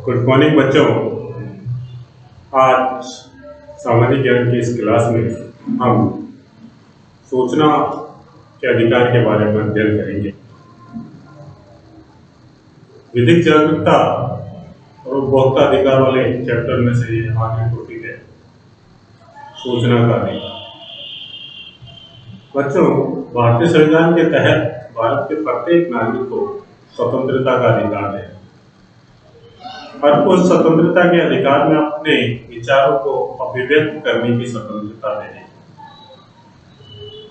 Good morning बच्चों। आज सामाजिक ज्ञान की इस क्लास में हम सूचना के अधिकार के बारे में अध्ययन करेंगे। विधिक जागरूकता और उपभोक्ता अधिकार वाले चैप्टर में से ये आखिरी टॉपिक है, सूचना का अधिकार। बच्चों, भारतीय संविधान के तहत भारत के प्रत्येक नागरिक को स्वतंत्रता का अधिकार है और उस स्वतंत्रता के अधिकार में अपने विचारों को अभिव्यक्त करने की स्वतंत्रता है।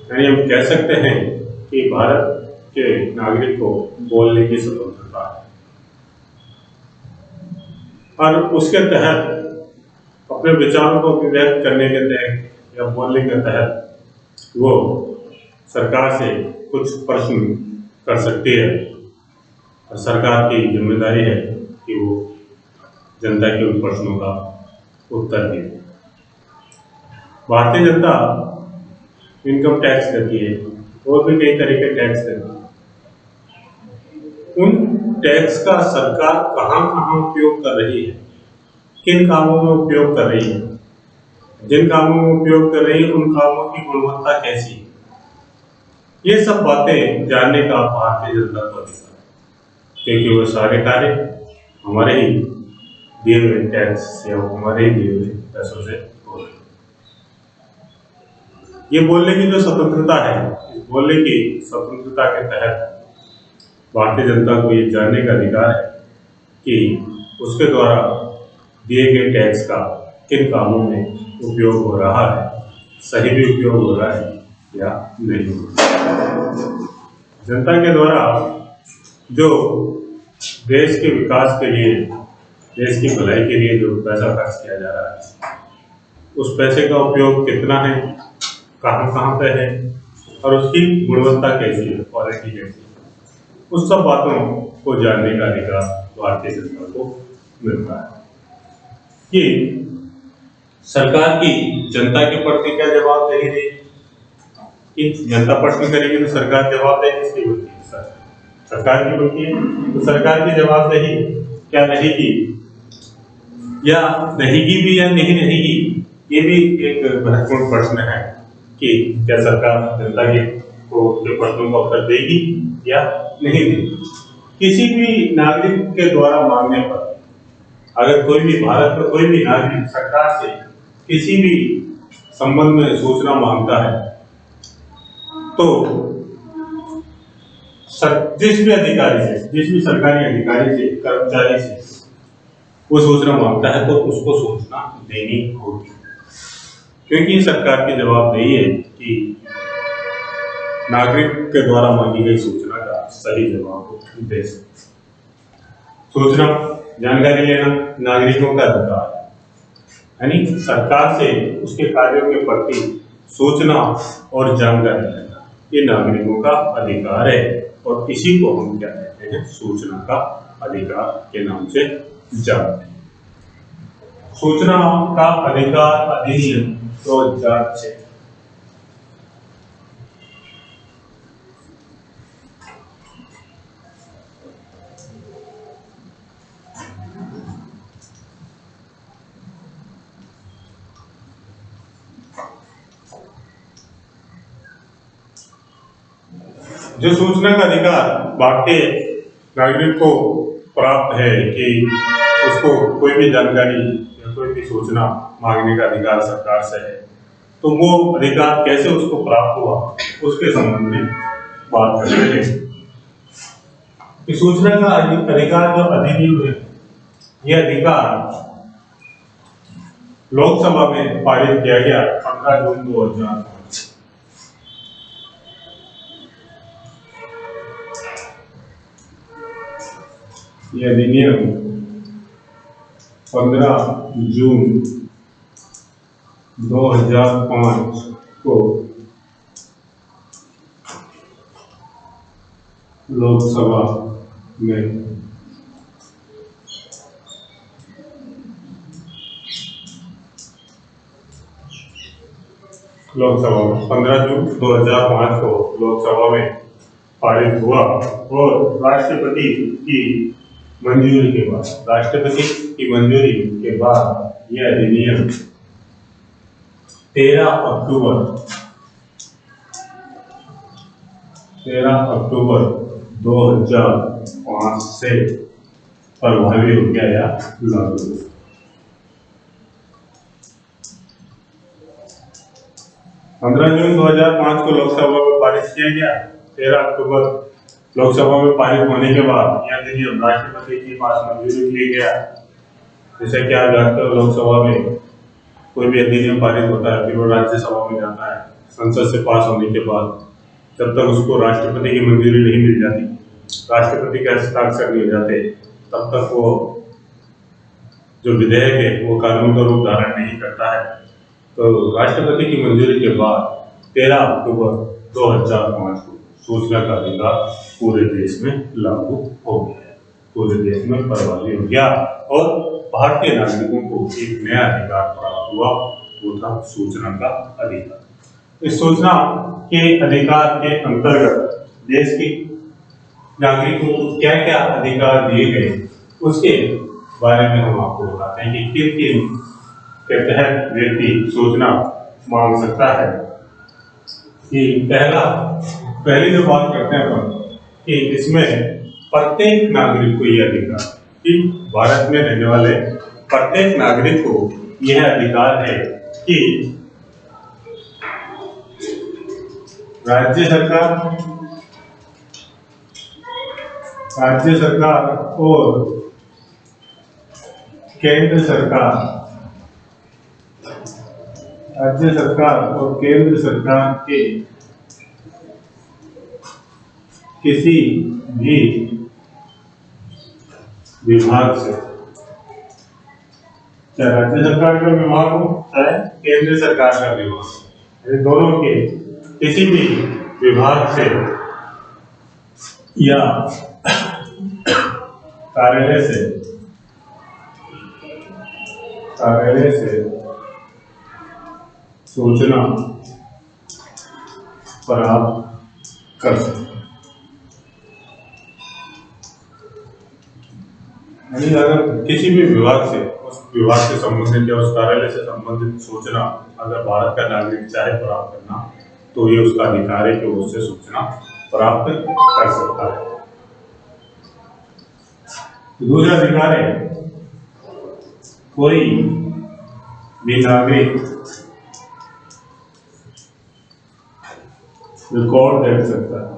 यानी हम कह सकते हैं कि भारत के नागरिक को बोलने की स्वतंत्रता है और उसके तहत अपने विचारों को अभिव्यक्त करने के तहत या बोलने के तहत वो सरकार से कुछ प्रश्न कर सकती है और सरकार की जिम्मेदारी है कि वो जनता के उन प्रश्नों का उत्तर दे। भारतीय जनता इनकम टैक्स देती है और भी कई तरह के टैक्स देती है। उन टैक्स का सरकार कहाँ कहाँ उपयोग कर रही है, किन कामों में उपयोग कर रही है, जिन कामों में उपयोग कर रही है उन कामों की गुणवत्ता कैसी है, ये सब बातें जानने का भारतीय जनता को अधिकार है, क्योंकि वो सारे कार्य हमारे ही दिए हुए टैक्स या हमारे ही दिए हुए पैसों से हो रहे। ये बोलने की जो स्वतंत्रता है, इस बोलने की स्वतंत्रता के तहत भारतीय जनता को ये जानने का अधिकार है कि उसके द्वारा दिए गए टैक्स का किन कामों में उपयोग हो रहा है, सही भी उपयोग हो रहा है या नहीं हो रहा। जनता के द्वारा जो देश के विकास के लिए, देश की भलाई के लिए जो पैसा खर्च किया जा रहा है, उस पैसे का उपयोग कितना है, कहाँ कहाँ पे है और उसकी गुणवत्ता कैसी है, क्वालिटी कैसी है, उस सब बातों को जानने का अधिकार भारतीय जनता को मिलता है। कि सरकार की जनता के प्रति क्या जवाबदेही है, कि जनता प्रश्न करेगी तो सरकार जवाबदेही किसकी बनती है, सरकार की बनती है। तो सरकार की जवाबदेही क्या रहेगी या रहेगी भी या नहीं रहेगी, ये भी एक महत्वपूर्ण प्रश्न है कि क्या सरकार जनता के प्रश्नों का उत्तर देगी या नहीं देगी। किसी भी नागरिक के द्वारा मांगने पर अगर कोई भी भारत का कोई भी नागरिक सरकार से किसी भी संबंध में सूचना मांगता है तो जिस भी अधिकारी से, जिस भी सरकारी अधिकारी से, कर्मचारी से वो सूचना मांगता है तो उसको सूचना देनी होगी, क्योंकि सरकार की जवाबदेही है कि नागरिक के द्वारा मांगी गई सूचना का सही जवाब दे सके। सूचना, जानकारी लेना नागरिकों का अधिकार है, यानी सरकार से उसके कार्यों के प्रति सूचना और जानकारी लेना ये नागरिकों का अधिकार है और इसी को हम क्या कहते हैं, सूचना का अधिकार के नाम से जानते हैं। सूचना का अधिकार अधिनियम 2006 जो सूचना का अधिकार भारतीय नागरिक को प्राप्त है कि उसको कोई भी जानकारी या कोई भी सूचना मांगने का अधिकार सरकार से है, तो वो अधिकार कैसे उसको प्राप्त हुआ उसके संबंध में बात करते हैं। कि सूचना का अधिकार जो अधिनियम है, यह अधिकार लोकसभा में पारित किया गया 15 जून 2005। यह अधिनियम 15 जून 2005 को लोकसभा में लोकसभा में 15 जून 2005 को लोकसभा में पारित हुआ और राष्ट्रपति की मंजूरी के बाद, राष्ट्रपति की मंजूरी के बाद यह अधिनियम 13 अक्टूबर 2005 से प्रभावी हो गया या लागू हो। 15 जून 2005 को लोकसभा में पारित किया गया। 13 अक्टूबर लोकसभा में पारित होने के बाद यह अधिनियम राष्ट्रपति के पास मंजूरी के लिए गया। जैसे कि आप जानते हो, लोकसभा में कोई भी अधिनियम पारित होता है, फिर वो राज्यसभा में जाता है। संसद से पास होने के बाद जब तक उसको राष्ट्रपति की मंजूरी नहीं मिल जाती, राष्ट्रपति के हस्ताक्षर नहीं हो जाते, तब तक वो जो विधेयक है वो कानून का रूप धारण नहीं करता है। तो राष्ट्रपति की मंजूरी के बाद 13 अक्टूबर 2005 को सूचना का अधिकार पूरे देश में लागू हो गया, पूरे देश में प्रभावी हो गया और भारतीय नागरिकों को एक नया अधिकार प्राप्त हुआ, वो था सूचना का अधिकार। इस सूचना के अधिकार के अंतर्गत देश के नागरिकों को क्या क्या अधिकार दिए गए, उसके बारे में हम आपको बताते हैं कि किन किन के तहत व्यक्ति सूचना मांग सकता है। कि पहली जो बात करते हैं अपन कि इसमें प्रत्येक नागरिक को यह अधिकार, कि भारत में रहने वाले प्रत्येक नागरिक को यह अधिकार है कि राज्य सरकार और केंद्र सरकार के किसी भी विभाग से, चाहे राज्य सरकार का विभाग हो चाहे केंद्र सरकार का विभाग, ये दोनों के किसी भी विभाग से या कार्यालय से सूचना प्राप्त कर सकते। अगर किसी भी विभाग से, उस विभाग से संबंधित या उस कार्यालय से संबंधित सूचना अगर भारत का नागरिक चाहे प्राप्त करना, तो ये उसका अधिकार है कि वो उससे सूचना प्राप्त कर सकता है। दूसरा अधिकार है, कोई भी नागरिक रिकॉर्ड देख सकता है।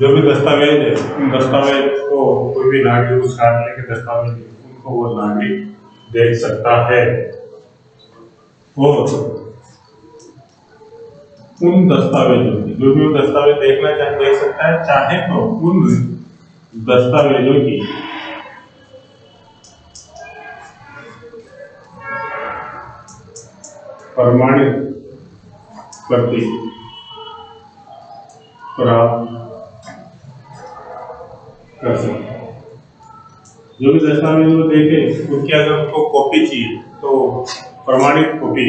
जो भी दस्तावेज है, उन दस्तावेज को कोई भी नागरिक, उस कार्यालय के दस्तावेज उनको वो नागरिक देख सकता है और उन दस्तावेजों की, जो भी वो दस्तावेज देखना चाहे देख सकता है, चाहे तो उन दस्तावेजों की प्रमाणित प्रति प्राप्त कर सकते हैं। जो भी दस्तावेज वो देखे, उसकी अगर उनको कॉपी चाहिए तो प्रमाणित कॉपी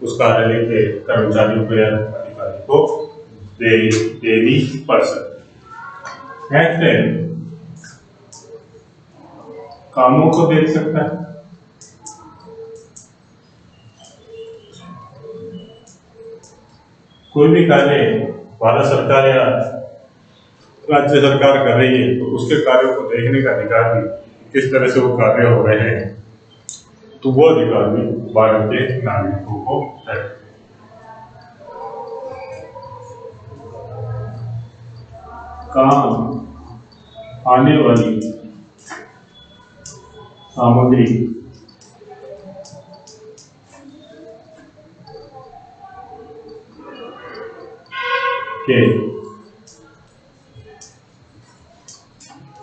उस कार्यालय के कर्मचारियों को या अधिकारी को देनी पड़ सकती है। नेक्स्ट है, कामों को देख सकता है। कोई भी कार्य भारत सरकार या राज्य सरकार कर रही है तो उसके कार्यों को देखने का अधिकार भी, किस तरह से वो कार्य हो रहे हैं, तो वो अधिकार भी भारत के नागरिकों को है। काम आने वाली सामग्री के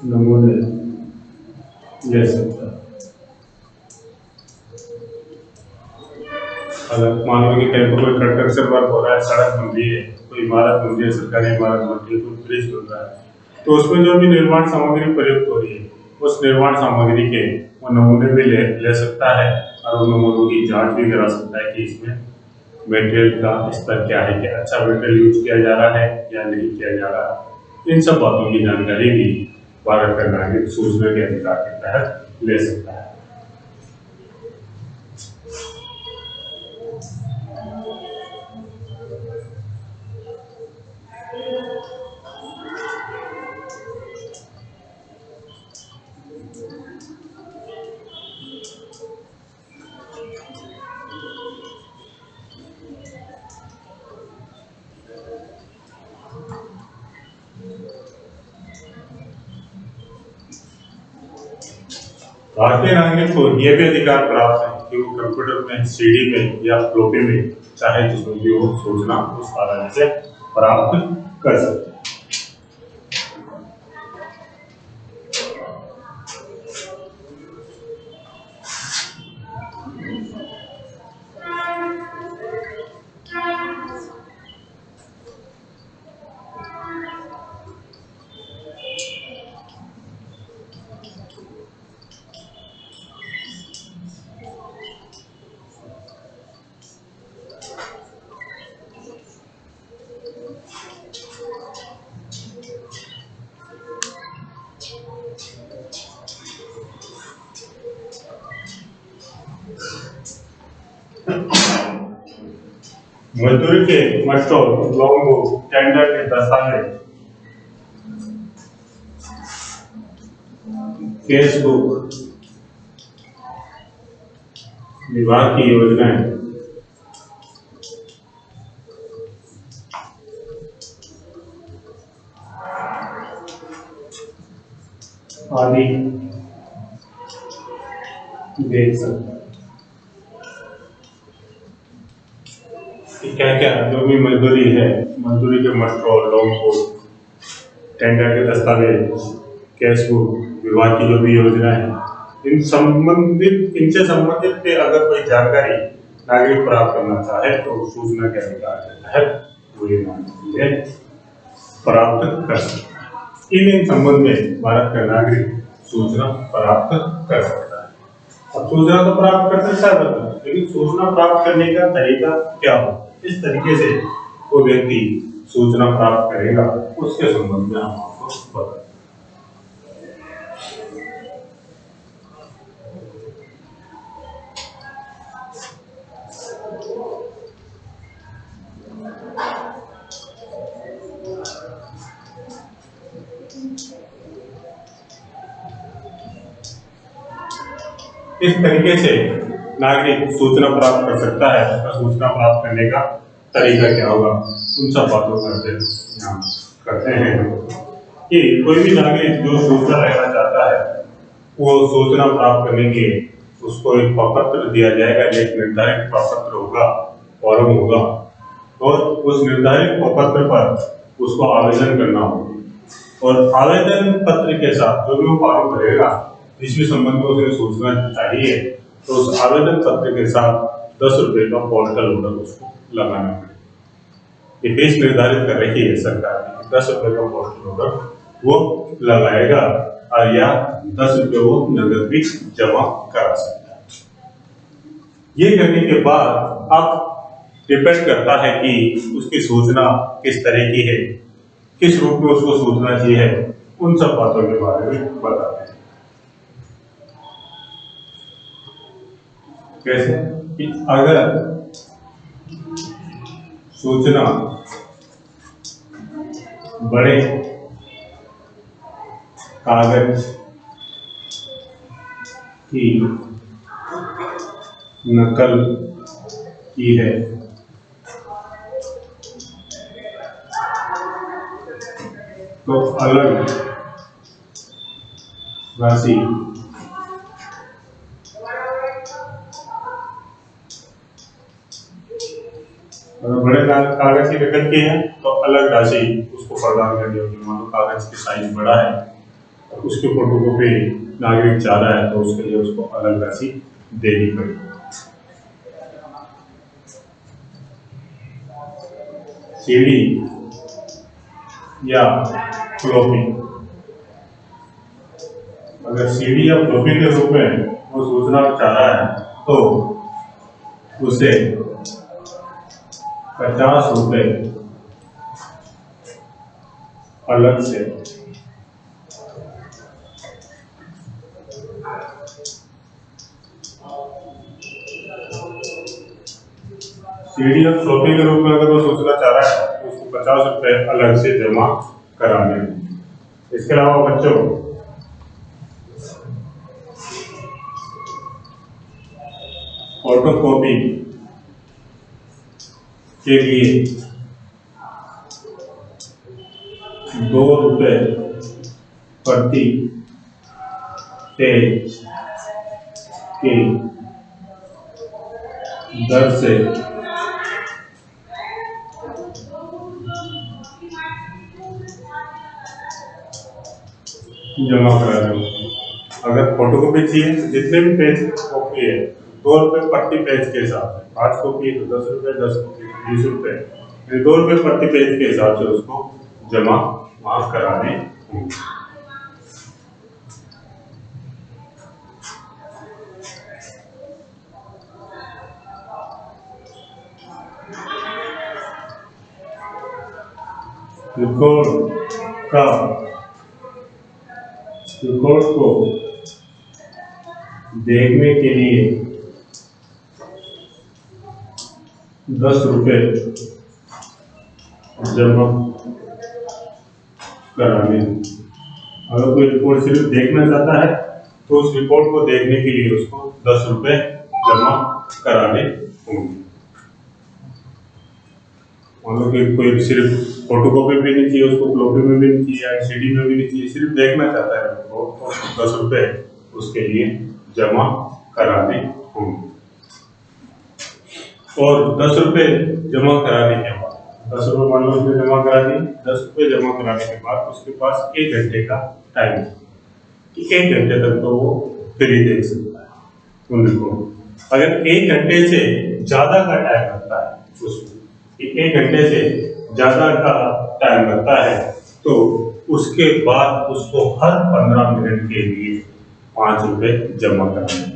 नमूने ले सकता है। अगर मान लो कि कहीं पर कोई कंस्ट्रक्शन वर्क हो रहा है, सड़क बन रही है, कोई इमारत बन रही है, सरकारी इमारत बन रही है, कोई ब्रिज बन रहा है, तो उसमें जो भी निर्माण सामग्री प्रयुक्त हो रही है, उस निर्माण सामग्री के वो नमूने भी ले सकता है और उन नमूनों की जांच भी करा सकता है कि इसमें मटेरियल का स्तर क्या है, क्या अच्छा मटेरियल यूज किया जा रहा है या नहीं किया जा रहा है, इन सब बातों की जानकारी भी भारत का नागरिक सूचना के अधिकार के तहत ले सकता है। भारतीय नागरिक को यह भी अधिकार प्राप्त है कि वो कंप्यूटर में, सीडी में या फ्लॉपी में चाहे जिसमें भी वो सूचना उस आसानी से प्राप्त कर सकते हैं। मजदूरी के मस्टोर, लॉन्ग बुक, टेंडर के दस्तावेज, केस बुक, विभाग की योजनाएं, आदि देख सकते हैं। क्या क्या जो भी मजदूरी है, मजदूरी के मस्टोर, लॉन्ग बुक, टेंडर के दस्तावेज, केस बुक, विभाग की जो भी योजना है, इनसे संबंधित अगर कोई जानकारी नागरिक प्राप्त करना चाहे तो सूचना के अधिकार के तहत वो ये नागरिक प्राप्त कर सकता है। इन संबंध में भारत का नागरिक सूचना प्राप्त कर सकता है। अब सूचना तो प्राप्त कर सकता है, लेकिन सूचना प्राप्त करने का तरीका क्या हो, इस तरीके से वो व्यक्ति सूचना प्राप्त करेगा, उसके संबंध में हम आपको बता। इस तरीके से नागरिक सूचना प्राप्त कर सकता है। उसका सूचना प्राप्त करने का तरीका क्या होगा, उन सब बातों पर यहाँ करते हैं कि कोई भी नागरिक जो सूचना लेना चाहता है वो सूचना प्राप्त करने के उसको एक प्रपत्र दिया जाएगा। एक निर्धारित प्रपत्र होगा, फॉर्म होगा, और उस निर्धारित प्रपत्र पर उसको आवेदन करना होगा। और आवेदन पत्र के साथ जो भी वो फॉर्म भरेगा, जिस भी संबंध में उसे सूचना चाहिए, तो उस आवेदन पत्र के साथ 10 रुपए का पोर्टल ऑर्डर उसको लगाना पड़ेगा। ये फीस निर्धारित कर रही है सरकार ने, 10 रुपए का पोर्टल ऑर्डर वो लगाएगा, और या 10 रुपए वो नगद भी जमा करा सकता है। ये करने के बाद अब डिपेंड करता है कि उसकी सूचना किस तरह की है, किस रूप में उसको सूचना चाहिए, उन सब बातों के बारे में बताते हैं। कैसे कि अगर सूचना बड़े कागज की नकल की है तो अलग राशि अगर बड़े कागज की नकल की है तो अलग राशि उसको प्रदान करनी होगी। मान लो कागज की साइज बड़ा है और उसकी फोटोकॉपी नागरिक चाह रहा है तो उसके लिए उसको अलग राशि देनी पड़ेगी। सीडी या फ्लॉपी, अगर सीडी या फ्लॉपी के रूप में वो सूचना चाह रहा है तो उसे ₹50 अलग से सीडी और शॉपिंग के रूप में अगर वो सूचना चाह रहा है तो उसको ₹50 अलग से जमा कराने हैं। इसके अलावा बच्चों फोटोकॉपी के लिए ₹2 प्रति पेज की दर से जमा करा दो। अगर फोटोकॉपी चाहिए तो जितने भी पेज कॉपी है ₹2 प्रति पेज के हिसाब से, 5 कॉपी है तो ₹10, 10 कॉपी तो ₹20, ₹2 प्रति पेज के हिसाब से उसको जमा वहां कराने होंगे। रिकॉर्ड को देखने के लिए ₹10 जमा कराने। अगर कोई रिपोर्ट सिर्फ देखना चाहता है तो उस रिपोर्ट को देखने के लिए उसको ₹10 जमा कराने होंगे। मान लो कि कोई सिर्फ फोटोकॉपी भी नहीं चाहिए, उसको फ्लोपी में भी नहीं चाहिए, सीडी में भी नहीं चाहिए, सिर्फ देखना चाहता है तो ₹10 उसके लिए जमा कराने होंगे। और ₹10 जमा कराने के बाद ₹10 मान लो उसने जमा करा दी, ₹10 जमा कराने के बाद उसके पास 1 घंटे का टाइम है कि 1 घंटे तक तो वो फ्री देख सकता है उन रिपोर्ट। अगर 1 घंटे से ज्यादा का टाइम लगता है उसमें, 1 घंटे से ज्यादा का टाइम लगता है तो उसके बाद उसको हर 15 मिनट के लिए ₹5 जमा करना है।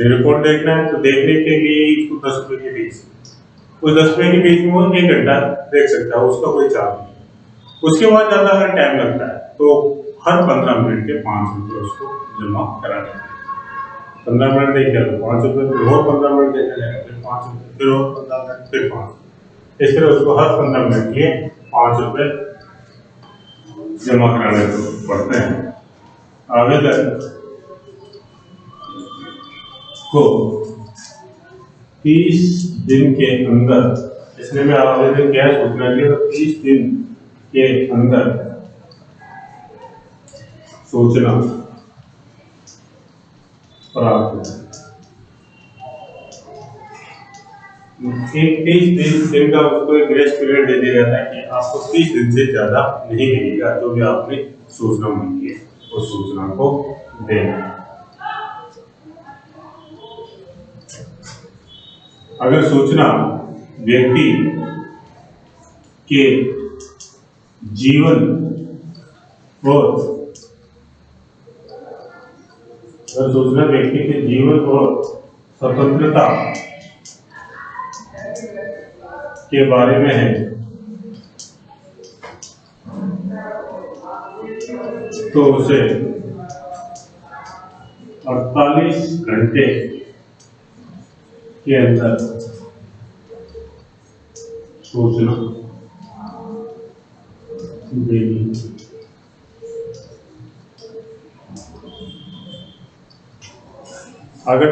रिपोर्ट देखना है तो देखने के लिए उसको ₹10 के बीच, उस ₹10 के बीच में वो 1 घंटा देख सकता है, उसका कोई चार्ज नहीं। उसके बाद ज्यादा अगर टाइम लगता है तो हर 15 मिनट के ₹5 उसको जमा कराना है। 15 मिनट देख लिया तो ₹5, फिर और 15 मिनट देखा जाएगा, फिर ₹5, फिर और 15 मिनट, फिर ₹5। इस तरह उसको हर 15 मिनट के ₹5 जमा कराने पड़ते हैं। आवेदक को 30 दिन के अंदर, इसलिए मैं आवेदन किया सूचना के 30 दिन के अंदर सूचना प्राप्त है। 30 दिन का उसको एक ग्रेस पीरियड दे दिया जाता है कि आपको 30 दिन से ज्यादा नहीं मिलेगा, जो भी आपने सूचना मांगी है उस सूचना को देना। अगर सूचना व्यक्ति के जीवन और स्वतंत्रता के बारे में है तो उसे 48 घंटे के अंदर सूचना देनी। अगर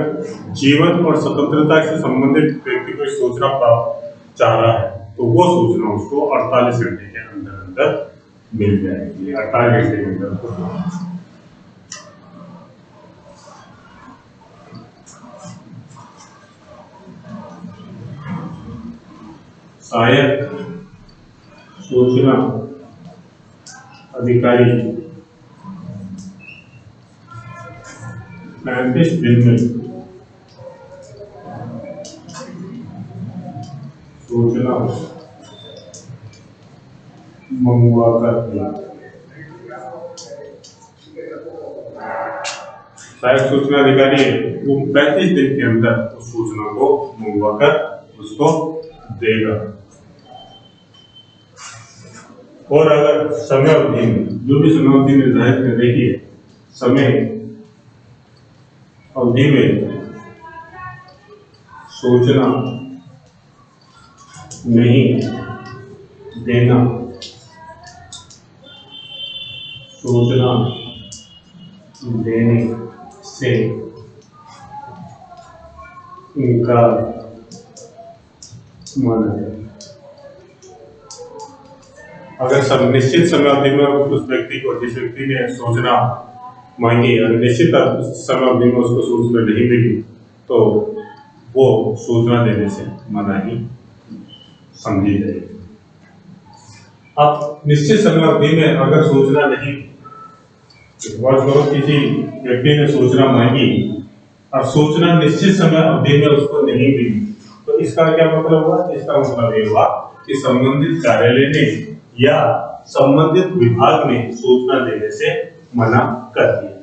जीवन और स्वतंत्रता से संबंधित व्यक्ति को सूचना प्राप्त चाह रहा है तो वो सूचना उसको 48 घंटे के अंदर अंदर मिल जाएगी। 48 घंटे के अंदर सहायक सूचना अधिकारी 35 दिन में सूचना मंगवा कर दिया। सहायक सूचना अधिकारी वो 35 दिन के अंदर उस सूचना को मंगवा कर उसको देगा। और अगर समय अवधि में जो भी समय अवधि निर्धारित करने की है, समय अवधि में सूचना नहीं देना, सूचना देने से इनकार माना है। अगर सब निश्चित समय अवधि में उस व्यक्ति को, जिस व्यक्ति ने सूचना मांगी और निश्चित समय अवधि में उसको सूचना नहीं मिली, तो वो सूचना देने से मना ही समझी जाएगी। अब निश्चित समय अवधि में अगर सूचना नहीं, किसी व्यक्ति ने सूचना मांगी और सूचना निश्चित समय अवधि में उसको नहीं मिली, तो इसका क्या मतलब हुआ? इसका मतलब ये हुआ कि संबंधित कार्यालय ने या संबंधित विभाग ने सूचना देने से मना कर दिया,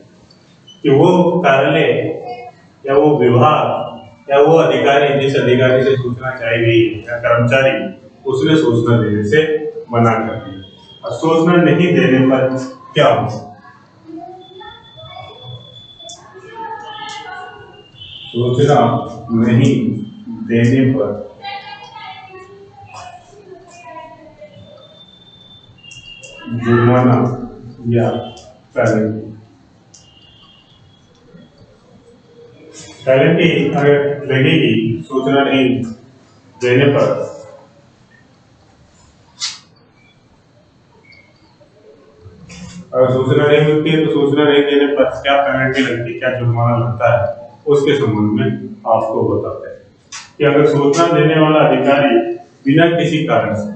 कि वो कार्यालय या वो विभाग या वो अधिकारी, जिस अधिकारी से सूचना चाहिए गई या कर्मचारी, उसने सूचना देने से मना कर दिया। और सूचना नहीं देने पर क्या हो? सूचना नहीं देने पर जुर्माना या पेनल्टी अगर लगेगी सूचना नहीं देने पर, अगर सूचना नहीं मिलती है तो सूचना नहीं देने पर क्या पेनल्टी लगती है, क्या जुर्माना लगता है, उसके संबंध में आपको बताते हैं कि अगर सूचना देने वाला अधिकारी बिना किसी कारण से,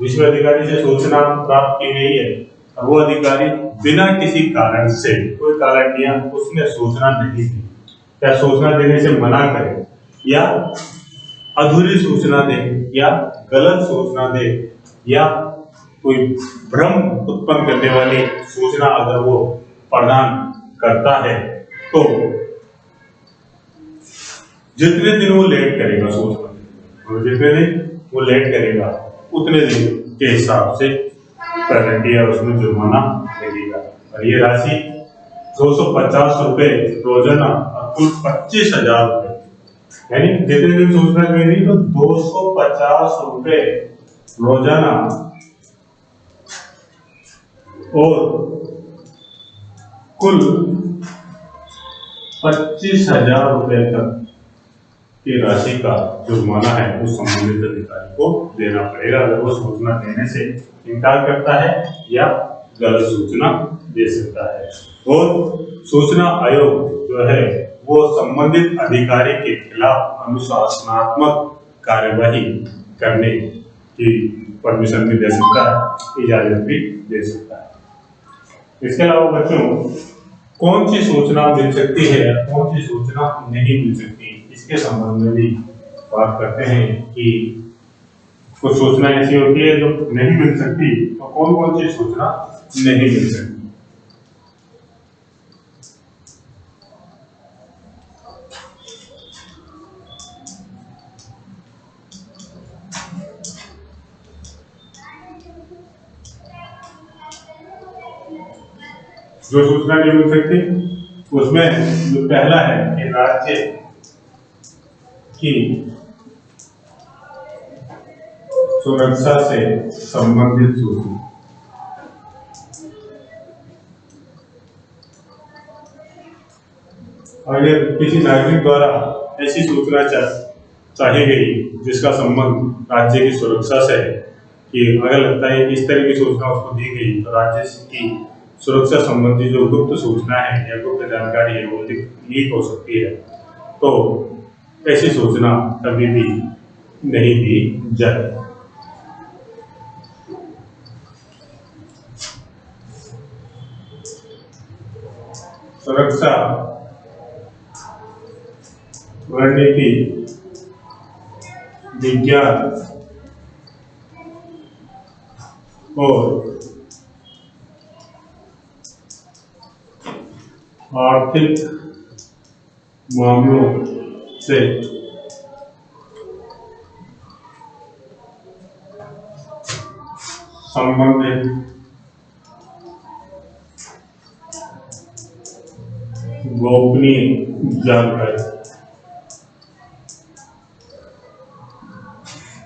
जिस अधिकारी से सूचना प्राप्त की गई है और वो अधिकारी बिना किसी कारण से, कोई कारण दिया, उसने सूचना नहीं दी या सूचना देने से मना करे या अधूरी सूचना दे या गलत सूचना दे या कोई भ्रम उत्पन्न करने वाली सूचना अगर वो प्रदान करता है, तो जितने दिन वो लेट करेगा सूचना, और जितने दिन वो लेट करेगा उतने दिन के हिसाब से पेनल्टी या उसमें जुर्माना लगेगा। और ये राशि 250 रुपए रोजाना और कुल 25,000 रुपए, यानी जितने दिन सूचना मिली तो 250 रुपए रोजाना और कुल 25,000 रुपए तक की राशि का जुर्माना है उस संबंधित अधिकारी को देना पड़ेगा, अगर वो सूचना देने से इनकार करता है या गलत सूचना दे सकता है। और सूचना आयोग जो है वो संबंधित अधिकारी के खिलाफ अनुशासनात्मक कार्यवाही करने की परमिशन भी दे सकता है, इजाजत भी दे सकता है। इसके अलावा बच्चों, कौन सी सूचना मिल सकती है, कौन सी सूचना नहीं मिल सकती, इसके संबंध में भी बात करते हैं कि कुछ सूचना ऐसी होती है जो नहीं मिल सकती, तो कौन कौन सी सूचना नहीं मिल सकती। जो सूचना नहीं मिल सकती उसमें जो पहला है कि राज्य की सुरक्षा से संबंधित सूचना। अगर किसी नागरिक द्वारा ऐसी सूचना चाहिए गई जिसका संबंध राज्य की सुरक्षा से है, कि अगर लगता है इस तरह की सूचना उसको दी गई तो राज्य की सुरक्षा संबंधी जो गुप्त सूचना है या गुप्त जानकारी है वो लीक हो सकती है, तो ऐसी सूचना कभी भी नहीं दी जाए। सुरक्षा रणनीति विज्ञान और आर्थिक मामलों से संबंधित गोपनीय जानकारी।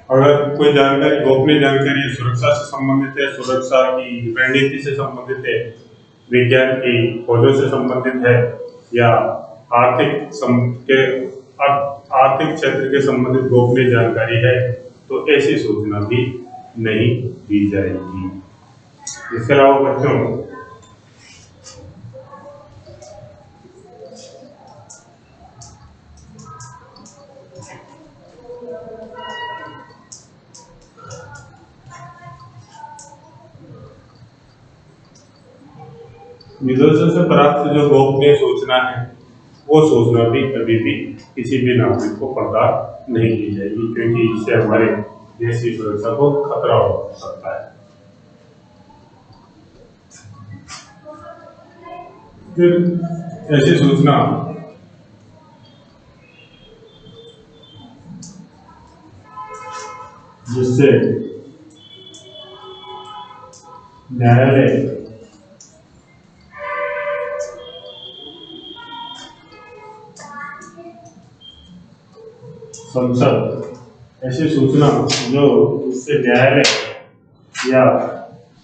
अगर कोई जानकारी गोपनीय जानकारी सुरक्षा से संबंधित है, सुरक्षा की रणनीति से संबंधित है, विज्ञान की खोजों से संबंधित है, या आर्थिक क्षेत्र के संबंधित गोपनीय जानकारी है, तो ऐसी सूचना भी नहीं दी जाएगी। इसके अलावा बच्चों, विदेशों से प्राप्त जो गोपनीय सूचना है, वो सूचना भी कभी भी किसी भी नागरिक को पता नहीं की जाएगी, क्योंकि इससे हमारे देश की सुरक्षा को खतरा हो सकता है। फिर ऐसी सूचना जिससे न्यायालय संसद, ऐसी सूचना जो इससे न्यायालय या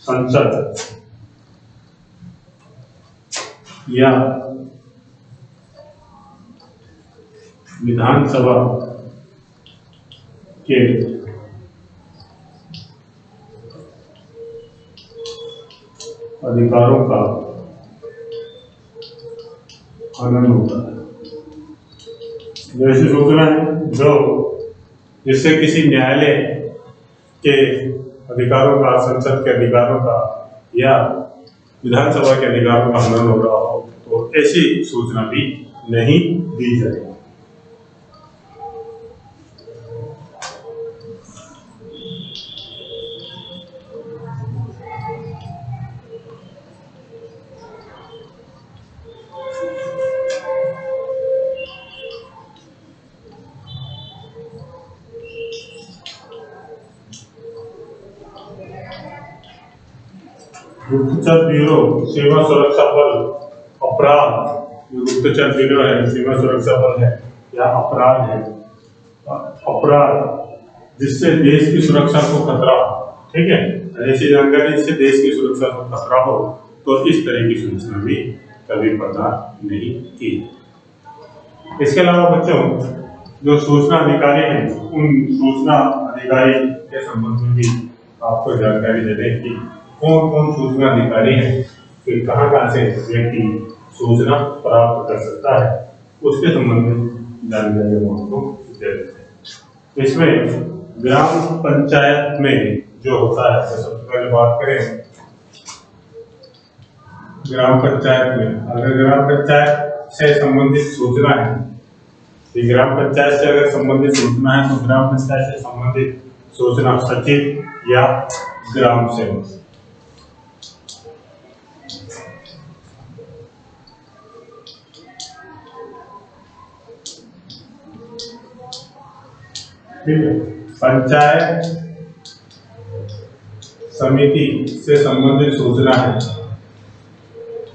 संसद या विधानसभा के अधिकारों का हनन होता है। ऐसी सूचना है जो जिससे किसी न्यायालय के अधिकारों का, संसद के अधिकारों का या विधानसभा के अधिकारों का हनन हो रहा हो, तो ऐसी सूचना भी नहीं दी जाएगी। गुप्तचर ब्यूरो, सीमा सुरक्षा बल, अपराध, जो गुप्तचर ब्यूरो है, सीमा सुरक्षा बल है या अपराध है, अपराध जिससे देश की सुरक्षा को खतरा हो, ठीक है, ऐसी जानकारी जिससे देश की सुरक्षा को खतरा हो, तो इस तरह की सूचना भी कभी पता नहीं की। इसके अलावा बच्चों, जो सूचना अधिकारी हैं, उन सूचना अधिकारी के संबंध में भी आपको जानकारी दे दें कि कौन कौन सूचना अधिकारी है, फिर कहाँ कहाँ से व्यक्ति सूचना प्राप्त कर सकता है, उसके संबंध में जानकारी हम आपको दे देते हैं। इसमें ग्राम पंचायत में जो होता है, तो सबसे पहले बात करें ग्राम पंचायत में। अगर ग्राम पंचायत से संबंधित सूचना है, तो ग्राम पंचायत से अगर संबंधित सूचना है, तो ग्राम पंचायत से संबंधित सूचना सचिव या ग्राम सेवक। पंचायत समिति से संबंधित सूचना है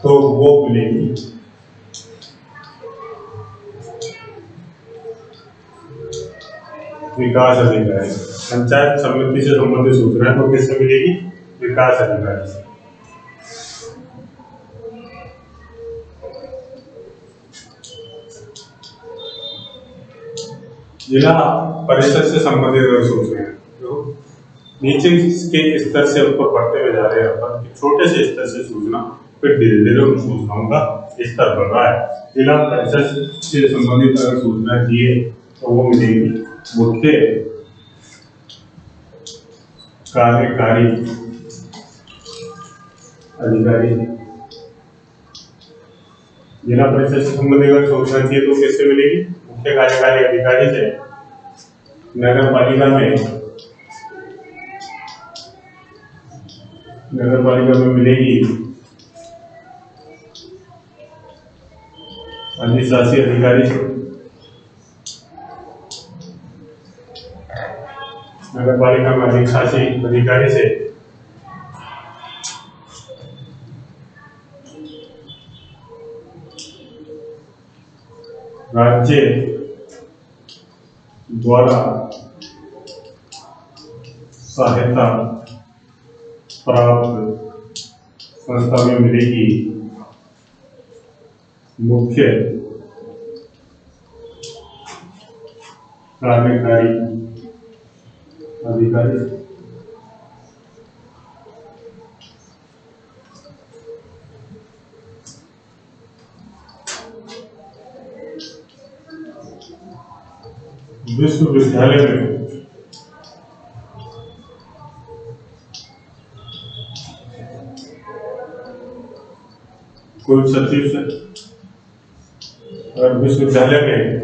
तो वो मिलेगी विकास अधिकारी। पंचायत समिति से संबंधित सूचना है तो किससे मिलेगी? विकास अधिकारी से। जिला परिषद से संबंधित सूचना है, जो नीचे के स्तर से ऊपर बढ़ते हुए जा रहे हैं, अपन छोटे से स्तर से सूचना, फिर धीरे धीरे उन सूचनाओं का स्तर बढ़ रहा है। जिला परिषद से संबंधित अगर सूचना चाहिए तो वो मिलेगी मुख्य कार्यकारी अधिकारी। जिला परिषद से संबंधित अगर सूचना चाहिए तो किससे मिलेगी? मुख्य कार्यकारी अधिकारी से। नगर पालिका में मिलेगी अधिशासी अधिकारी से। नगर पालिका में अधिशासी अधिकारी से राज्य द्वारा सहायता प्राप्त संस्था में मिलेगी मुख्य कार्यकारी अधिकारी। विश्वविद्यालय में कुल सचिव से, अगर विश्वविद्यालय में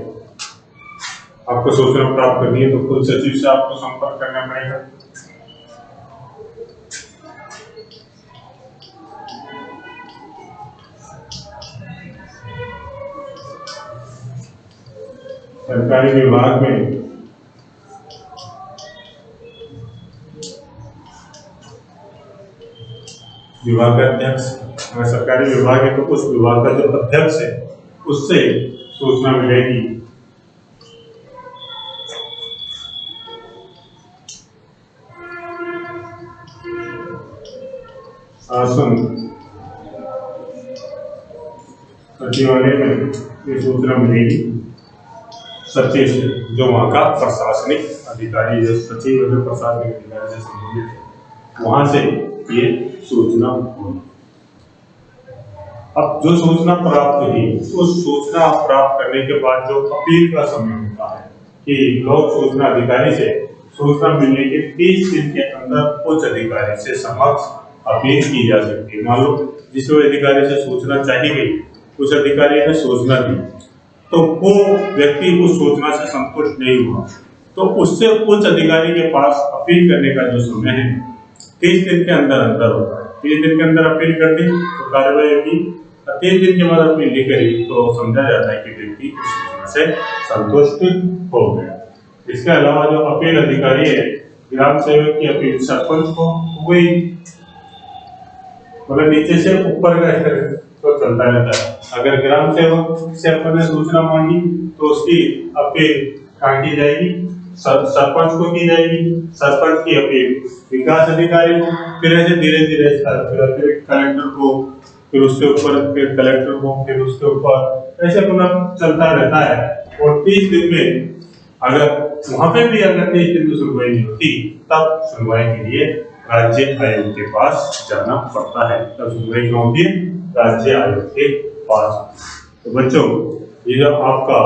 आपको सूचना प्राप्त करनी है तो कुल सचिव से आपको संपर्क करना पड़ेगा। सरकारी विभाग में विभागाध्यक्ष, अगर सरकारी विभाग है तो उस विभाग का जो अध्यक्ष है उससे सूचना मिलेगी। शासन सचिवालय में ये सूचना मिलेगी सचिव से, जो वहाँ का प्रशासनिक अधिकारी, जो सचिव है जो प्रशासनिक अधिकारी से संबंधित है, वहां से ये सूचना होगी। अब जो सूचना प्राप्त हुई, उस सूचना प्राप्त करने के बाद जो अपील का समय होता है कि लोक सूचना अधिकारी से सूचना मिलने के 30 दिन के अंदर उच्च अधिकारी से समक्ष अपील की जा सकती है। मान लो जिस अधिकारी से सूचना चाहिए गई, उस अधिकारी ने सूचना दी तो वो व्यक्ति उस सूचना से संतुष्ट नहीं हुआ, तो उससे उच्च अधिकारी के पास अपील करने का जो समय है 30 दिन के अंदर होता है। 30 दिन के अंदर अपील कर दी तो कार्रवाई होगी, 30 दिन के बाद अपील नहीं करी तो समझा जाता है कि व्यक्ति उस सूचना से संतुष्ट हो गया। इसके अलावा जो अपील अधिकारी है, ग्राम सेवक की अपील सरपंच को हुई, मतलब नीचे से ऊपर का तो चलता रहता है। अगर ग्राम सेवक से अपन ने सूचना मांगी तो उसकी अपील कहाँ की जाएगी? सरपंच को की जाएगी। सरपंच की अपील विकास अधिकारी को, फिर ऐसे धीरे धीरे फिर कलेक्टर को, फिर उसके ऊपर फिर कलेक्टर को, फिर उसके ऊपर, ऐसे मतलब चलता रहता है। और 30 दिन में अगर वहां पे भी अगर 30 दिन में सुनवाई नहीं होती, तब सुनवाई के लिए राज्य आयोग के पास जाना पड़ता है। तब सुनवाई कहाँ होती है? राज्य आयोग के पास। तो बच्चों, ये जो आपका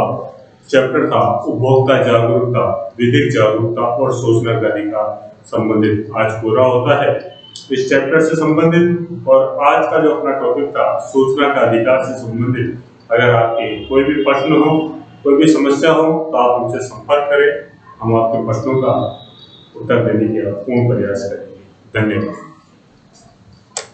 चैप्टर था उपभोक्ता जागरूकता, विधिक जागरूकता और सूचना का अधिकार संबंधित, आज पूरा होता है। इस चैप्टर से संबंधित और आज का जो अपना टॉपिक था सूचना का अधिकार से संबंधित, अगर आपके कोई भी प्रश्न हो, कोई भी समस्या हो तो आप हमसे संपर्क करें। हम आपके प्रश्नों का उत्तर देने का पूर्ण प्रयास करेंगे। धन्यवाद।